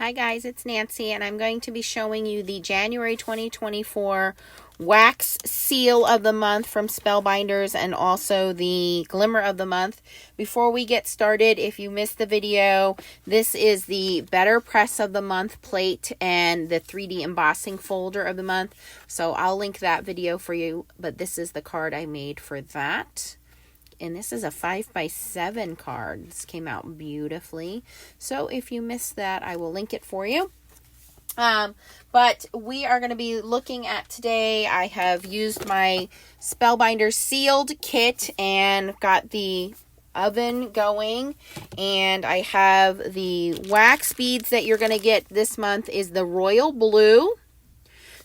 Hi guys, it's Nancy and I'm going to be showing you the January 2024 wax seal of the month from Spellbinders and also the glimmer of the month. Before we get started, if you missed the video, this is the Betterpress of the month plate and the 3D embossing folder of the month. So I'll link that video for you, but this is the card I made for that. And this is a 5x7 card. This came out beautifully. So if you missed that, I will link it for you. But we are going to be looking at today. I have used my Spellbinders sealed kit and got the oven going. And I have the wax beads that you're going to get this month is the royal blue.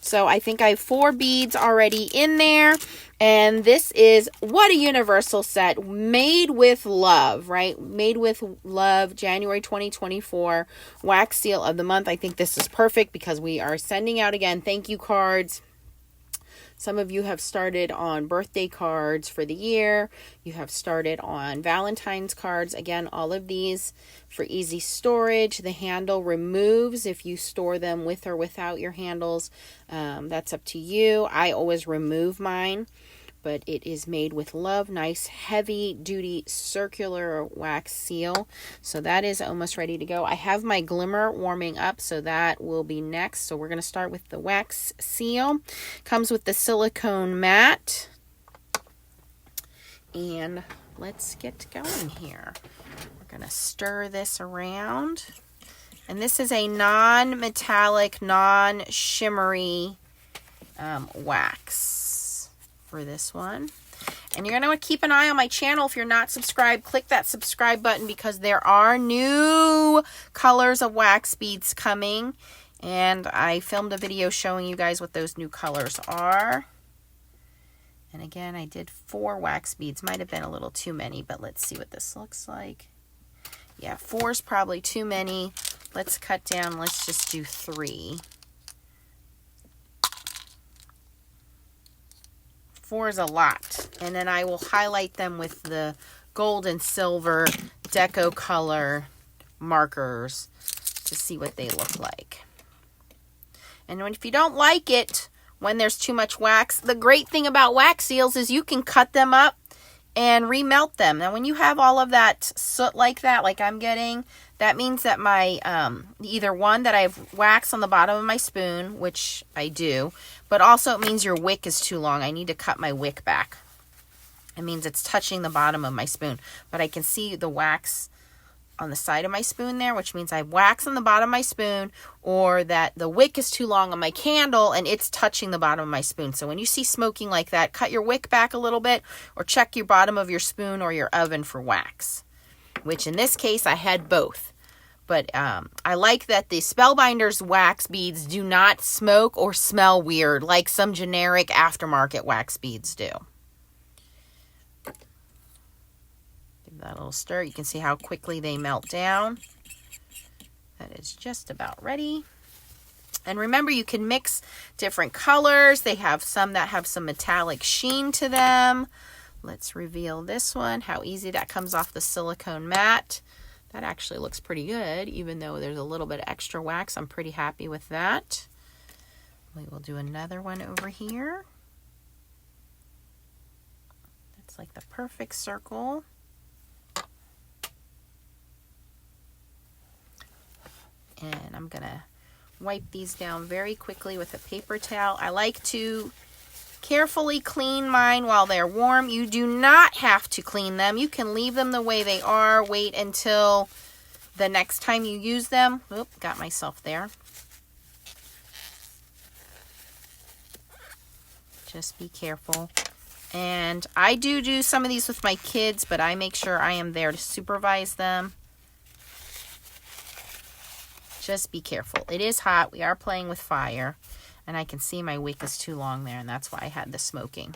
So I think I have 4 beads already in there. And this is What a Universal Set, made with love, right? Made with love, January 2024 wax seal of the month. I think this is perfect because we are sending out again thank you cards. Some of you have started on birthday cards for the year. You have started on Valentine's cards. Again, all of these for easy storage. The handle removes if you store them with or without your handles. That's up to you. I always remove mine, but it is made with love. Nice heavy duty circular wax seal. So that is almost ready to go. I have my glimmer warming up, so that will be next. So we're going to start with the wax seal. Comes with the silicone mat. And let's get going here. We're going to stir this around. And this is a non-metallic, non-shimmery wax for this one. And you're going to keep an eye on my channel. If you're not subscribed, click that subscribe button because there are new colors of wax beads coming. And I filmed a video showing you guys what those new colors are. And again, I did 4 wax beads. Might have been a little too many, but let's see what this looks like. Yeah, 4 is probably too many. Let's cut down. Let's just do 3. 4 is a lot. And then I will highlight them with the gold and silver deco color markers to see what they look like. And if you don't like it when there's too much wax, the great thing about wax seals is you can cut them up and remelt them. Now when you have all of that soot like that, like I'm getting, that means that my, either one, that I have wax on the bottom of my spoon, which I do, but also it means your wick is too long. I need to cut my wick back. It means it's touching the bottom of my spoon, but I can see the wax on the side of my spoon there, which means I have wax on the bottom of my spoon, or that the wick is too long on my candle and it's touching the bottom of my spoon. So when you see smoking like that, cut your wick back a little bit or check your bottom of your spoon or your oven for wax, which in this case I had both. But I like that the Spellbinders wax beads do not smoke or smell weird like some generic aftermarket wax beads do. That little stir. You can see how quickly they melt down. That is just about ready. And remember, you can mix different colors. They have some that have some metallic sheen to them. Let's reveal this one. How easy that comes off the silicone mat. That actually looks pretty good, even though there's a little bit of extra wax. I'm pretty happy with that. We will do another one over here. That's like the perfect circle. And I'm going to wipe these down very quickly with a paper towel. I like to carefully clean mine while they're warm. You do not have to clean them. You can leave them the way they are. Wait until the next time you use them. Oop, got myself there. Just be careful. And I do some of these with my kids, but I make sure I am there to supervise them. Just be careful. It is hot. We are playing with fire. And I can see my wick is too long there, and that's why I had the smoking.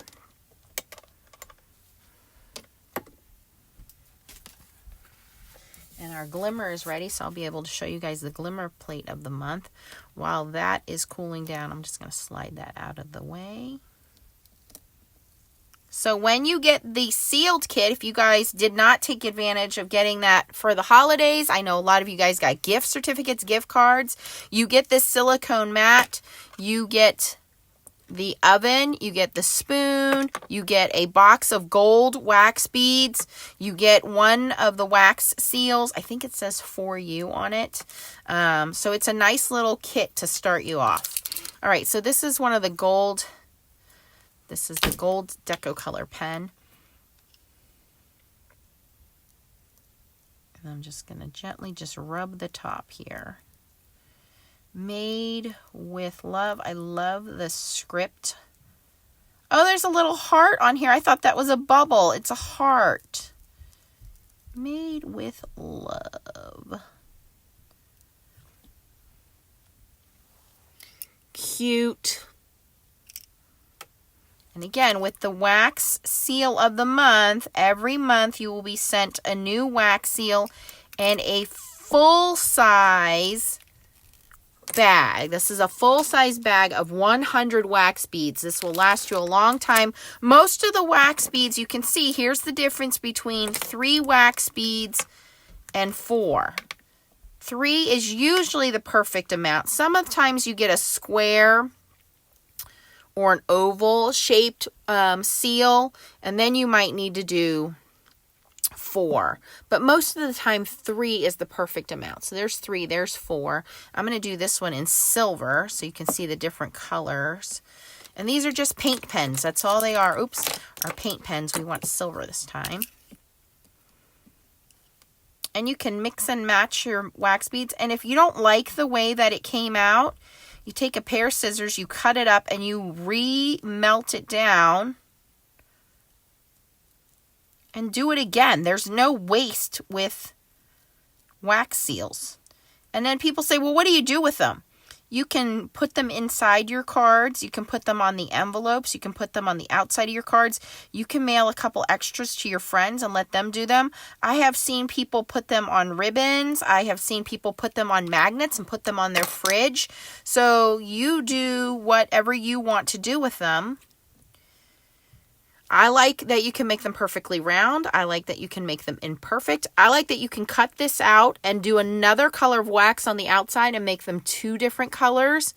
And our glimmer is ready, so I'll be able to show you guys the glimmer plate of the month. While that is cooling down, I'm just going to slide that out of the way. So when you get the sealed kit, if you guys did not take advantage of getting that for the holidays, I know a lot of you guys got gift certificates, gift cards. You get this silicone mat, you get the oven, you get the spoon, you get a box of gold wax beads, you get one of the wax seals. I think it says for you on it. So it's a nice little kit to start you off. All right, so this is one of the gold. This is the gold Deco Color pen. And I'm just going to gently just rub the top here. Made with love. I love the script. Oh, there's a little heart on here. I thought that was a bubble. It's a heart. Made with love. Cute. And again, with the wax seal of the month, every month you will be sent a new wax seal and a full-size bag. This is a full-size bag of 100 wax beads. This will last you a long time. Most of the wax beads, you can see, here's the difference between 3 wax beads and 4. 3 is usually the perfect amount. Sometimes you get a square or an oval shaped seal, and then you might need to do 4. But most of the time 3 is the perfect amount. So there's 3, there's 4. I'm going to do this one in silver so you can see the different colors. And these are just paint pens. That's all they are. Oops, our paint pens. We want silver this time. And you can mix and match your wax beads. And if you don't like the way that it came out, you take a pair of scissors, you cut it up, and you re-melt it down. And do it again. There's no waste with wax seals. And then people say, well, what do you do with them? You can put them inside your cards. You can put them on the envelopes. You can put them on the outside of your cards. You can mail a couple extras to your friends and let them do them. I have seen people put them on ribbons. I have seen people put them on magnets and put them on their fridge. So you do whatever you want to do with them. I like that you can make them perfectly round. I like that you can make them imperfect. I like that you can cut this out and do another color of wax on the outside and make them 2 different colors.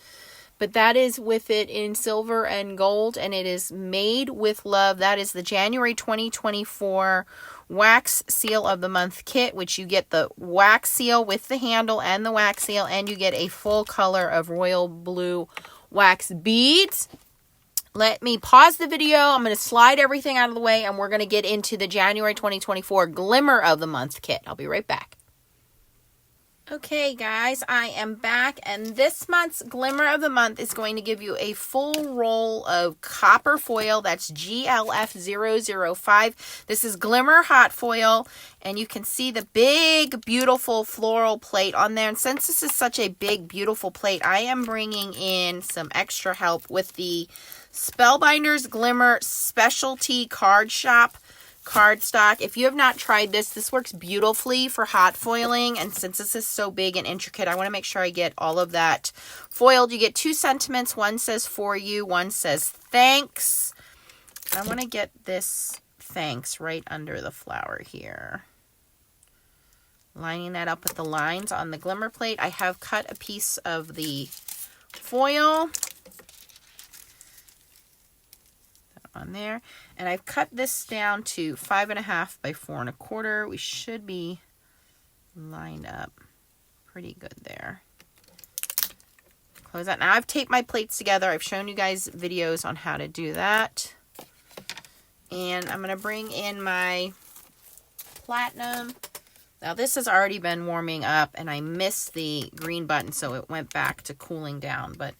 But that is with it in silver and gold, and it is made with love. That is the January 2024 Wax Seal of the Month kit, which you get the wax seal with the handle and the wax seal, and you get a full color of royal blue wax beads. Let me pause the video. I'm going to slide everything out of the way, and we're going to get into the January 2024 Glimmer of the Month kit. I'll be right back. Okay, guys, I am back, and this month's Glimmer of the Month is going to give you a full roll of copper foil. That's GLF005. This is Glimmer hot foil, and you can see the big, beautiful floral plate on there. And since this is such a big, beautiful plate, I am bringing in some extra help with the Spellbinders Glimmer Specialty Card Shop cardstock. If you have not tried this, this works beautifully for hot foiling, and since this is so big and intricate, I want to make sure I get all of that foiled. You get 2 sentiments. One says for you, one says thanks. I want to get this thanks right under the flower here. Lining that up with the lines on the glimmer plate. I have cut a piece of the foil on there, and I've cut this down to 5.5 by 4.25. We should be lined up pretty good there. Close that. Now I've taped my plates together. I've shown you guys videos on how to do that, and I'm going to bring in my platinum. Now this has already been warming up, and I missed the green button, so it went back to cooling down, but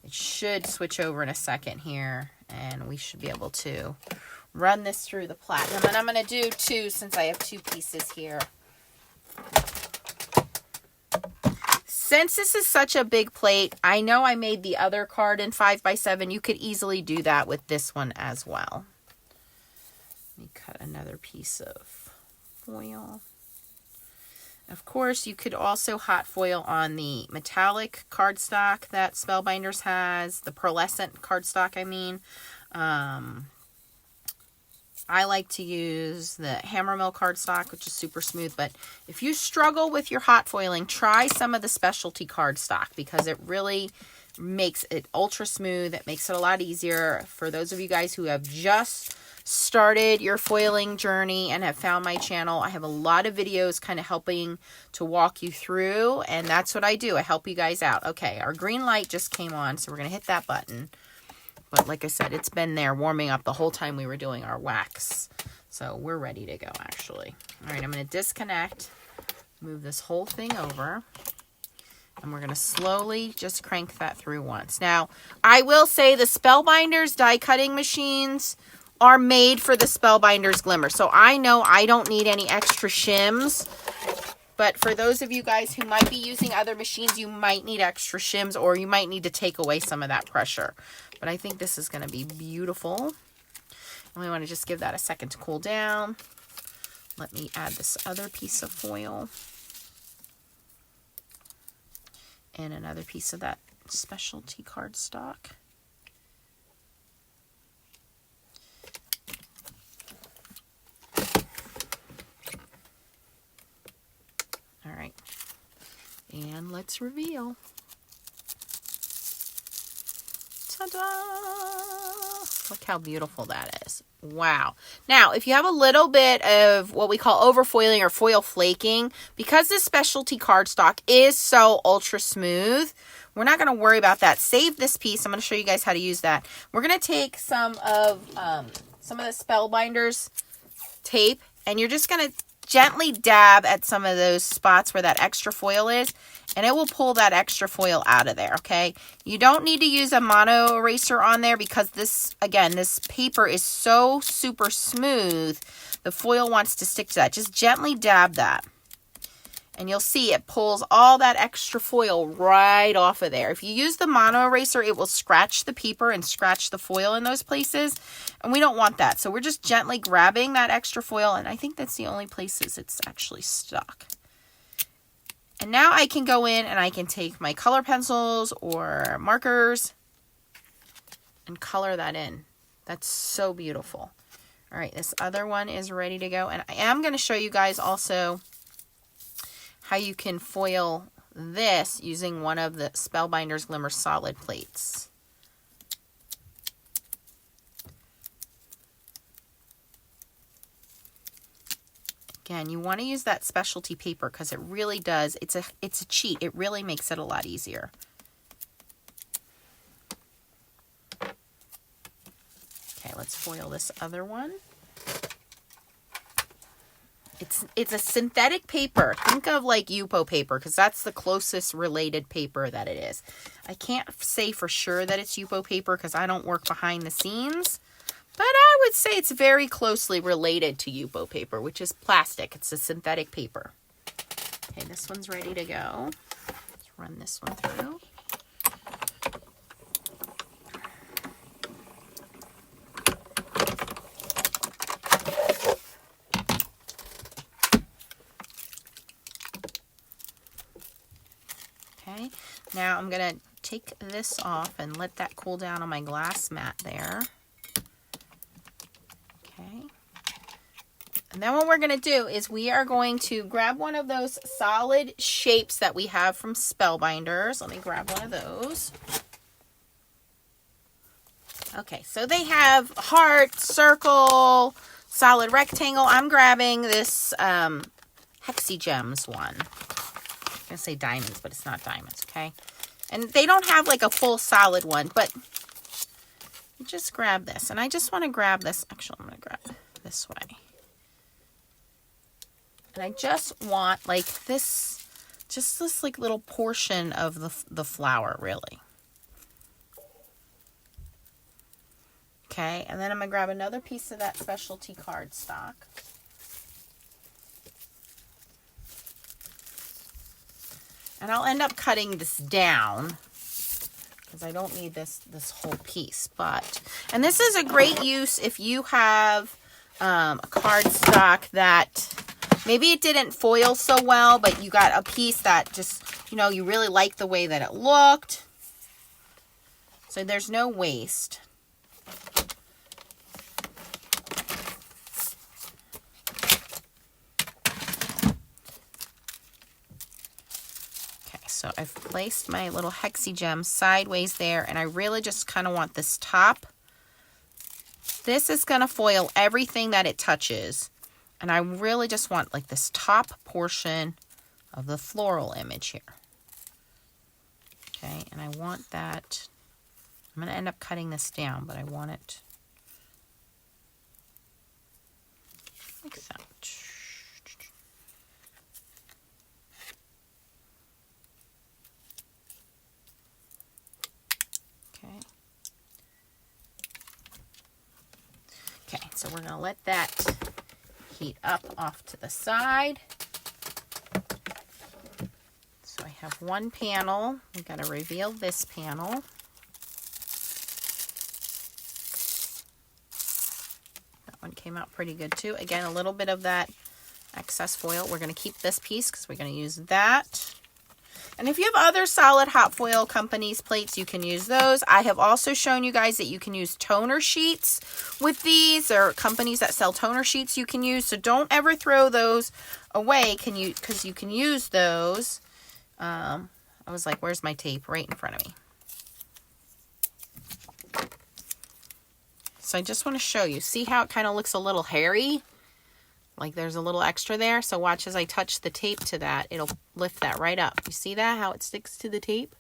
it should switch over in a second here, and we should be able to run this through the platinum. And I'm going to do 2 since I have 2 pieces here. Since this is such a big plate, I know I made the other card in 5x7. You could easily do that with this one as well. Let me cut another piece of foil. Of course, you could also hot foil on the metallic cardstock that Spellbinders has, the pearlescent cardstock, I mean. I like to use the Hammermill cardstock, which is super smooth. But if you struggle with your hot foiling, try some of the specialty cardstock because it really makes it ultra smooth. It makes it a lot easier. For those of you guys who have just started your foiling journey and have found my channel, I have a lot of videos kind of helping to walk you through. And that's what I do. I help you guys out. Okay, our green light just came on, so we're going to hit that button. But like I said, it's been there warming up the whole time we were doing our wax. So we're ready to go, actually. All right, I'm going to disconnect, move this whole thing over, and we're going to slowly just crank that through once. Now, I will say the Spellbinders die cutting machines are made for the Spellbinders Glimmer. So I know I don't need any extra shims. But for those of you guys who might be using other machines, you might need extra shims or you might need to take away some of that pressure. But I think this is going to be beautiful. And we want to just give that a second to cool down. Let me add this other piece of foil. And another piece of that specialty cardstock. All right. And let's reveal. Ta-da! Look how beautiful that is. Wow. Now, if you have a little bit of what we call overfoiling or foil flaking, because this specialty cardstock is so ultra smooth, we're not going to worry about that. Save this piece. I'm going to show you guys how to use that. We're going to take some of the Spellbinders tape, and you're just going to gently dab at some of those spots where that extra foil is, and it will pull that extra foil out of there, okay? You don't need to use a mono eraser on there because this, again, this paper is so super smooth, the foil wants to stick to that. Just gently dab that. And you'll see it pulls all that extra foil right off of there. If you use the mono eraser, it will scratch the paper and scratch the foil in those places. And we don't want that. So we're just gently grabbing that extra foil. And I think that's the only places it's actually stuck. And now I can go in and I can take my color pencils or markers and color that in. That's so beautiful. All right, this other one is ready to go. And I am going to show you guys also how you can foil this using one of the Spellbinders Glimmer solid plates. Again, you want to use that specialty paper because it really does. It's a cheat. It really makes it a lot easier. Okay, let's foil this other one. It's a synthetic paper. Think of like Yupo paper because that's the closest related paper that it is. I can't say for sure that it's Yupo paper because I don't work behind the scenes. But I would say it's very closely related to Yupo paper, which is plastic. It's a synthetic paper. Okay, this one's ready to go. Let's run this one through. Okay, now I'm going to take this off and let that cool down on my glass mat there. Okay. And then what we're going to do is we are going to grab one of those solid shapes that we have from Spellbinders. Let me grab one of those. Okay, so they have heart, circle, solid rectangle. I'm grabbing this Hexagems one. I'm going to say diamonds, but it's not diamonds, okay? And they don't have like a full solid one, but you just grab this. And I just want to grab this. Actually, I'm going to grab this way. And I just want like this, just this like little portion of the flower, really. Okay, and then I'm going to grab another piece of that specialty cardstock. And I'll end up cutting this down because I don't need this whole piece. And this is a great use if you have a cardstock that maybe it didn't foil so well, but you got a piece that just, you know, you really like the way that it looked. So there's no waste. So I've placed my little hexi gem sideways there, and I really just kind of want this top. This is going to foil everything that it touches. And I really just want like this top portion of the floral image here. Okay, and I want that. I'm going to end up cutting this down, but I want it like that. Okay. Okay, so we're going to let that heat up off to the side. So I have one panel. We've got to reveal this panel. That one came out pretty good too. Again, a little bit of that excess foil. We're going to keep this piece because we're going to use that. And if you have other solid hot foil companies plates, you can use those. I have also shown you guys that you can use toner sheets with these. There are companies that sell toner sheets you can use. So don't ever throw those away because you can use those. I was like, where's my tape? Right in front of me. So I just want to show you. See how it kind of looks a little hairy? Like there's a little extra there. So watch as I touch the tape to that. It'll lift that right up. You see that? How it sticks to the tape?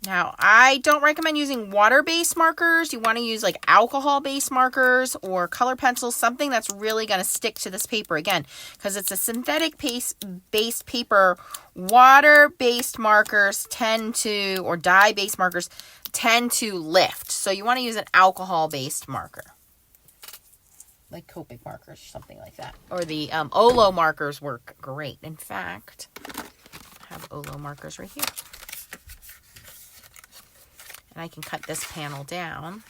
Now, I don't recommend using water-based markers. You want to use like alcohol-based markers or color pencils, something that's really going to stick to this paper. Again, because it's a synthetic-based paper, water-based markers tend to, or dye-based markers tend to lift. So you want to use an alcohol-based marker, like Copic markers or something like that. Or the Olo markers work great. In fact, I have Olo markers right here. And I can cut this panel down.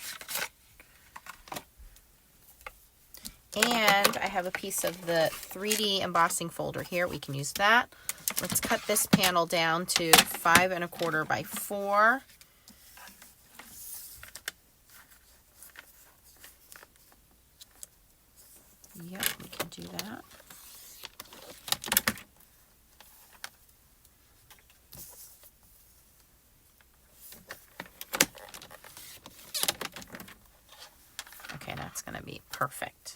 And I have a piece of the 3D embossing folder here. We can use that. Let's cut this panel down to 5 1/4 by 4. Yep, we can do that. Okay, that's going to be perfect.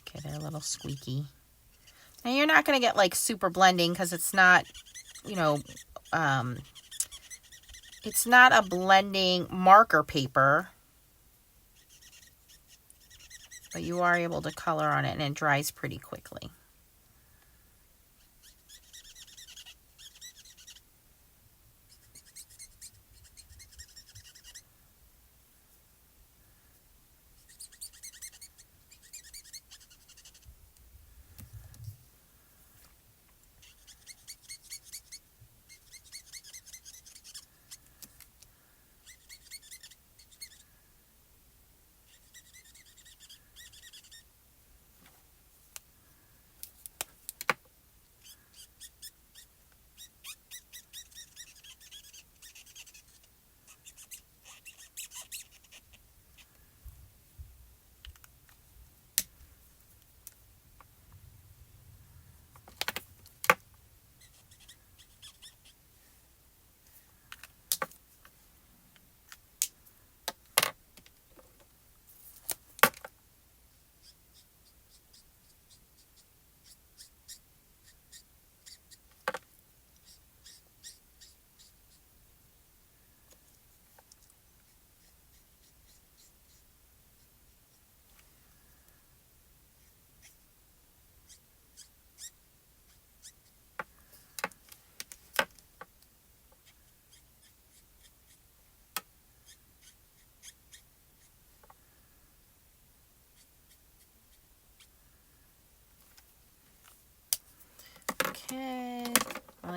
Okay, they're a little squeaky. Now you're not going to get like super blending because it's not, you know, it's not a blending marker paper, but you are able to color on it and it dries pretty quickly.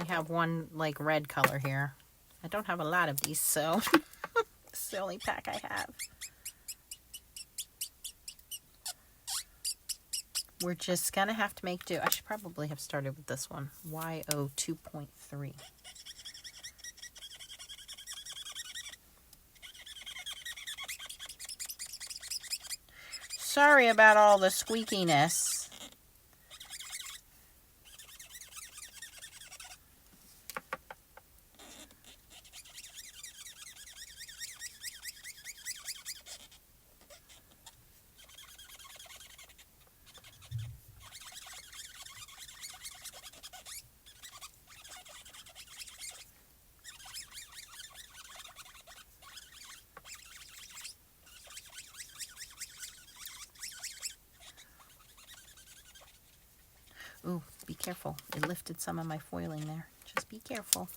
only have one like red color here. I don't have a lot of these, so this is the only pack I have. We're just going to have to make do. I should probably have started with this one, YO 2.3. Sorry about all the squeakiness. Ooh, be careful. It lifted some of my foiling there. Just be careful.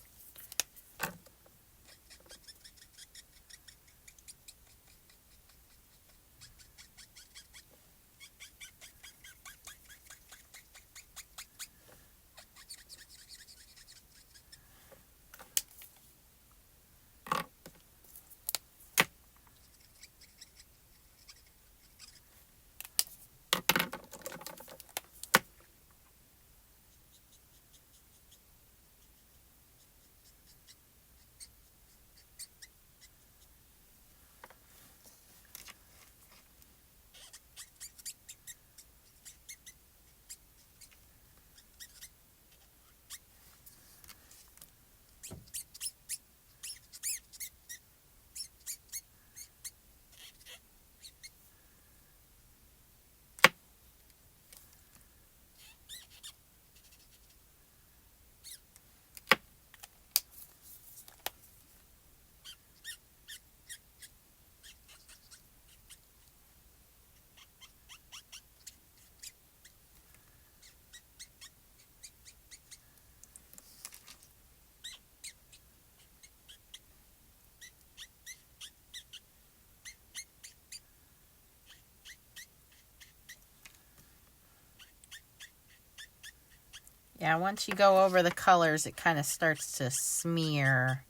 Yeah, once you go over the colors, it kind of starts to smear.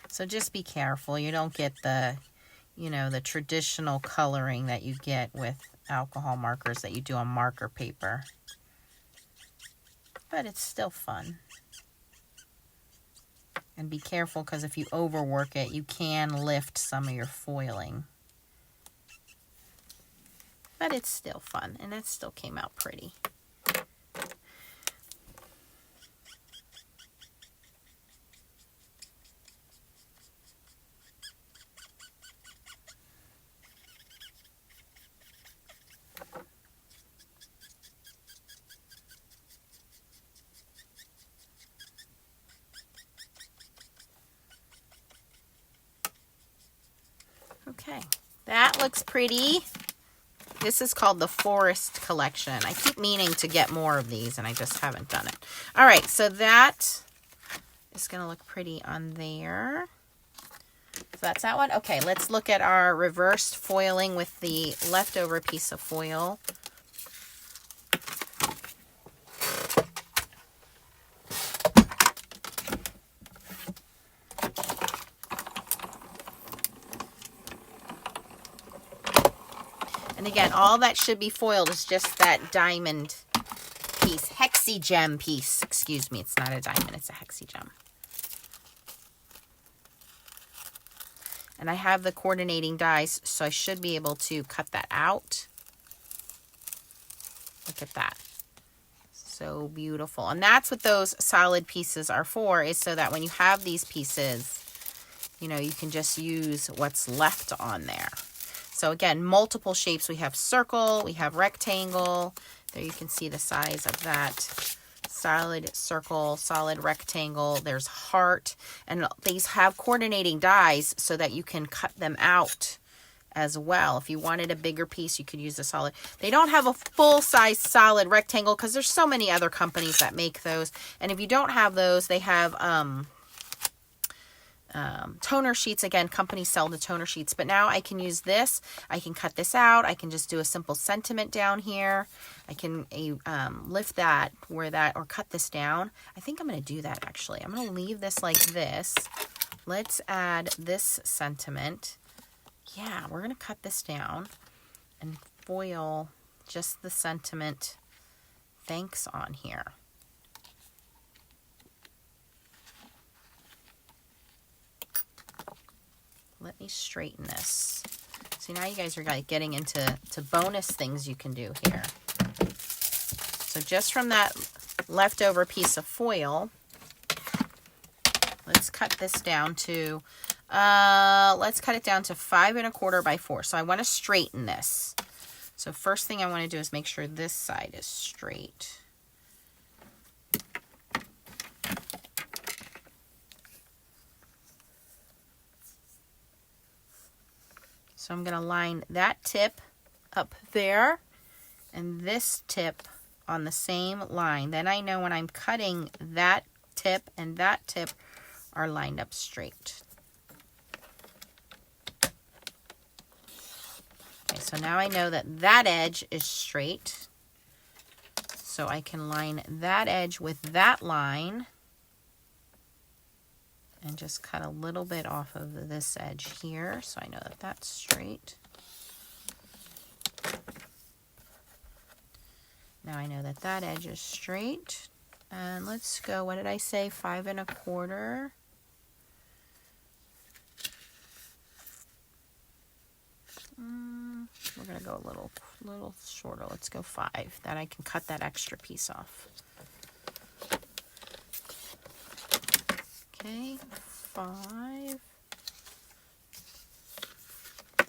So just be careful. You don't get the, you know, the traditional coloring that you get with alcohol markers that you do on marker paper. But it's still fun. And be careful, because if you overwork it, you can lift some of your foiling. But it's still fun, and it still came out pretty. Okay, that looks pretty. This is called the Forest Collection. I keep meaning to get more of these, and I just haven't done it. All right, so that is going to look pretty on there. So that's that one. Okay, let's look at our reversed foiling with the leftover piece of foil. And again, all that should be foiled is just that diamond piece, hexagem piece. Excuse me, it's not a diamond, it's a hexagem. And I have the coordinating dies, so I should be able to cut that out. Look at that. So beautiful. And that's what those solid pieces are for, is so that when you have these pieces, you know, you can just use what's left on there. So again, multiple shapes. We have circle, we have rectangle. There you can see the size of that. Solid circle, solid rectangle. There's heart. And these have coordinating dies so that you can cut them out as well. If you wanted a bigger piece, you could use a solid. They don't have a full-size solid rectangle because there's so many other companies that make those. And if you don't have those, they have toner sheets. Again, companies sell the toner sheets, but now I can use this. I can cut this out. I can just do a simple sentiment down here. I can lift that where that, or cut this down. I think I'm going to do that actually. I'm going to leave this like this. Let's add this sentiment. Yeah, we're going to cut this down and foil just the sentiment thanks on here. Let me straighten this. See, now you guys are like getting into bonus things you can do here. So just from that leftover piece of foil, let's cut this down to, let's cut it down to 5 1/4 by 4. So I want to straighten this. So first thing I want to do is make sure this side is straight. So I'm going to line that tip up there and this tip on the same line. Then I know when I'm cutting, that tip and that tip are lined up straight. Okay, so now I know that that edge is straight. So I can line that edge with that line and just cut a little bit off of this edge here, so I know that that's straight. Now I know that that edge is straight. And let's go, what did I say, 5 1/4. We're gonna go a little shorter. Let's go 5. That I can cut that extra piece off. Okay, 5. I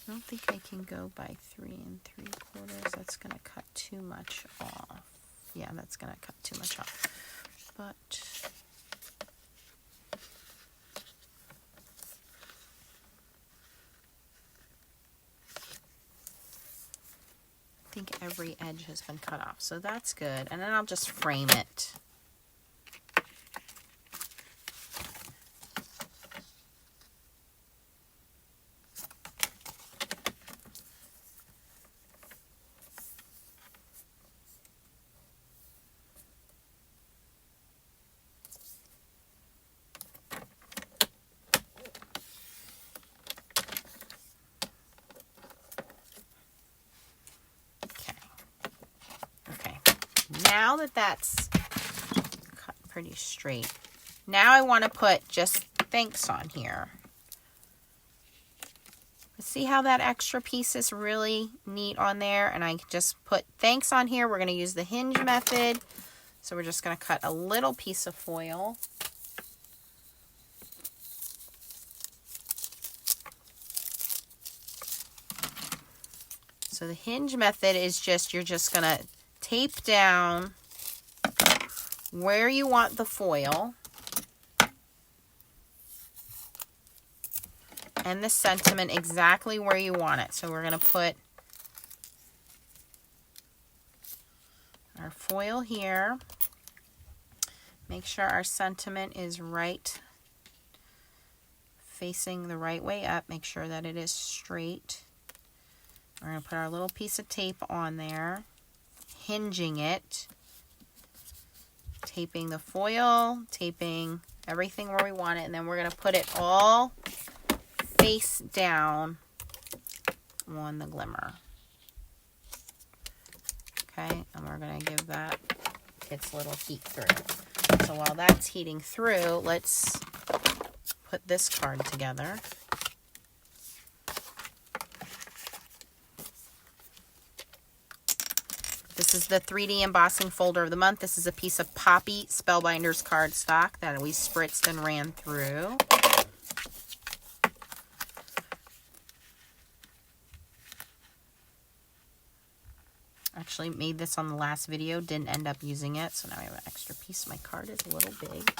don't think I can go by 3 3/4. That's gonna cut too much off. Yeah, that's gonna cut too much off. But I think every edge has been cut off, so that's good. And then I'll just frame it. Now that that's cut pretty straight, now I want to put just thanks on here. See how that extra piece is really neat on there? And I just put thanks on here. We're going to use the hinge method. So we're just going to cut a little piece of foil. So the hinge method is just, you're just going to tape down where you want the foil and the sentiment exactly where you want it. So we're going to put our foil here. Make sure our sentiment is right, facing the right way up. Make sure that it is straight. We're going to put our little piece of tape on there, hinging it, taping the foil, taping everything where we want it, and then we're going to put it all face down on the glimmer. Okay, and we're going to give that its little heat through. So while that's heating through, let's put this card together. This is the 3D embossing folder of the month. This is a piece of Poppy Spellbinders cardstock that we spritzed and ran through. Actually made this on the last video, didn't end up using it, so now I have an extra piece. My card is a little big.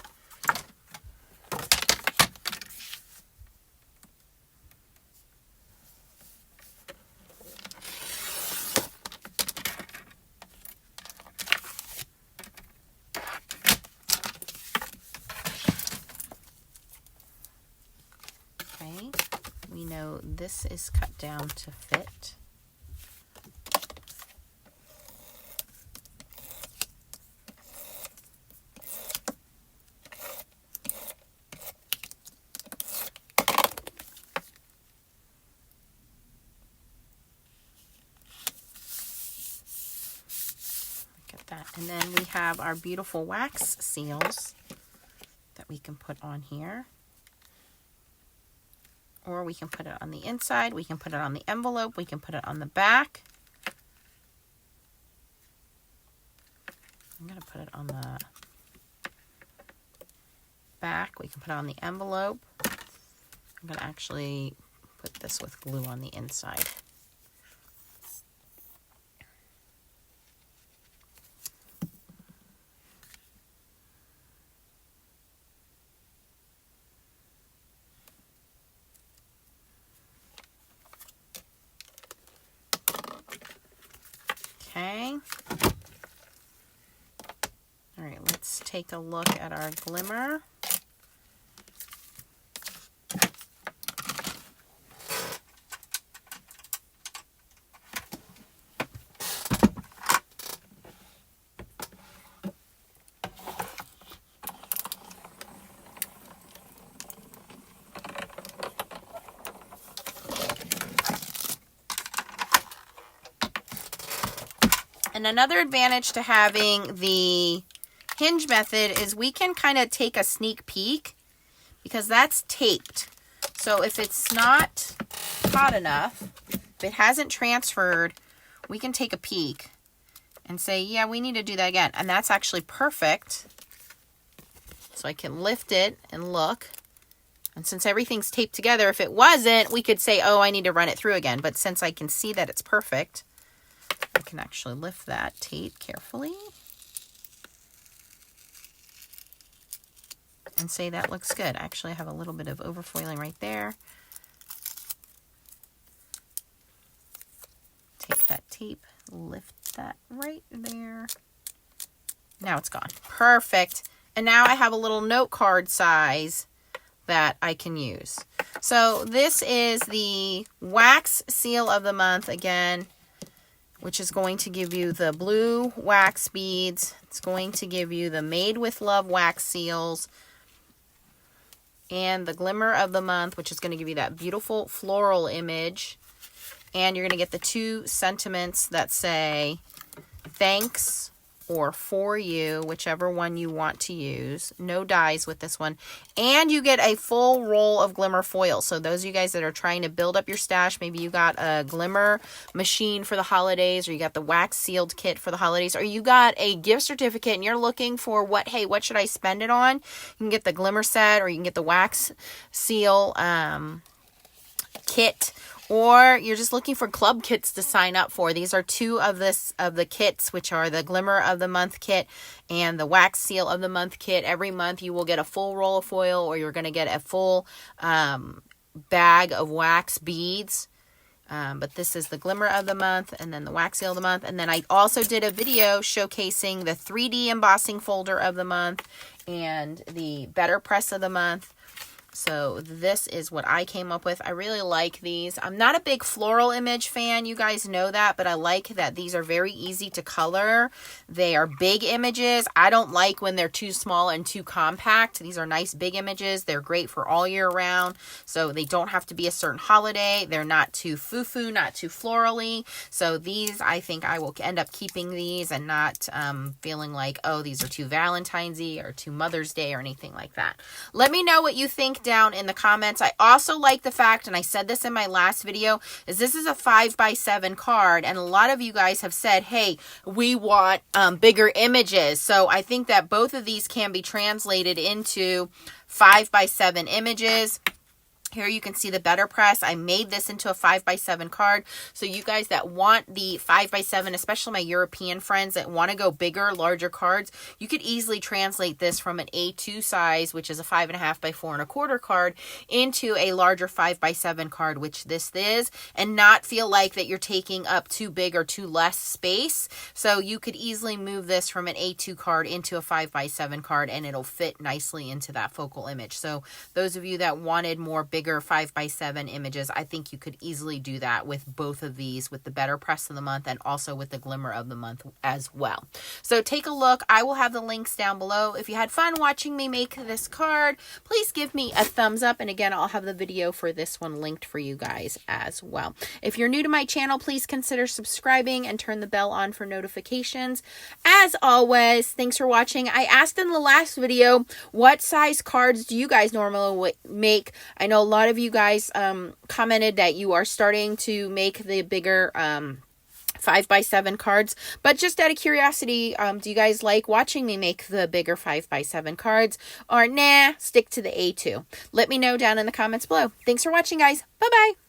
Okay, we know this is cut down to fit. That. And then we have our beautiful wax seals that we can put on here. Or we can put it on the inside, we can put it on the envelope, we can put it on the back. I'm going to put it on the back, we can put it on the envelope. I'm going to actually put this with glue on the inside. Okay. All right, let's take a look at our glimmer. And another advantage to having the hinge method is we can kind of take a sneak peek because that's taped. So if it's not hot enough, if it hasn't transferred, we can take a peek and say, yeah, we need to do that again. And that's actually perfect. So I can lift it and look. And since everything's taped together, if it wasn't, we could say, oh, I need to run it through again. But since I can see that it's perfect, I can actually lift that tape carefully and say that looks good. Actually, I have a little bit of overfoiling right there. Take that tape, lift that right there. Now it's gone. Perfect. And now I have a little note card size that I can use. So this is the wax seal of the month again, which is going to give you the blue wax beads. It's going to give you the Made with Love wax seals and the Glimmer of the month, which is going to give you that beautiful floral image. And you're going to get the 2 sentiments that say thanks or for you, whichever one you want to use. No dies with this one. And you get a full roll of glimmer foil. So those of you guys that are trying to build up your stash, maybe you got a glimmer machine for the holidays, or you got the wax sealed kit for the holidays, or you got a gift certificate and you're looking for what should I spend it on? You can get the glimmer set, or you can get the wax seal kit. Or you're just looking for club kits to sign up for. These are 2 of the kits, which are the Glimmer of the Month kit and the Wax Seal of the Month kit. Every month you will get a full roll of foil, or you're going to get a full bag of wax beads. But this is the Glimmer of the Month, and then the Wax Seal of the Month. And then I also did a video showcasing the 3D embossing folder of the month and the Betterpress of the month. So this is what I came up with. I really like these. I'm not a big floral image fan, you guys know that, but I like that these are very easy to color. They are big images. I don't like when they're too small and too compact. These are nice big images. They're great for all year round. So they don't have to be a certain holiday. They're not too foo-foo, not too florally. So these, I think I will end up keeping these and not feeling like, oh, these are too Valentine's-y or too Mother's Day or anything like that. Let me know what you think down in the comments. I also like the fact, and I said this in my last video, is this is a 5x7 card, and a lot of you guys have said, hey, we want bigger images. So I think that both of these can be translated into 5x7 images. Here you can see the Betterpress. I made this into a 5x7 card. So you guys that want the 5x7, especially my European friends that want to go bigger, larger cards, you could easily translate this from an A2 size, which is a 5.5 by 4 1/4 card, into a larger 5x7 card, which this is, and not feel like that you're taking up too big or too less space. So you could easily move this from an A2 card into a 5x7 card, and it'll fit nicely into that focal image. So those of you that wanted more bigger bigger 5x7 images, I think you could easily do that with both of these, with the Betterpress of the month and also with the Glimmer of the month as well. So take a look. I will have the links down below. If you had fun watching me make this card, please give me a thumbs up. And again, I'll have the video for this one linked for you guys as well. If you're new to my channel, please consider subscribing and turn the bell on for notifications. As always, thanks for watching. I asked in the last video, what size cards do you guys normally make? I know a lot of you guys commented that you are starting to make the bigger 5x7 cards, but just out of curiosity, do you guys like watching me make the bigger 5x7 cards, or nah, stick to the A2? Let me know down in the comments below. Thanks for watching, guys. Bye bye.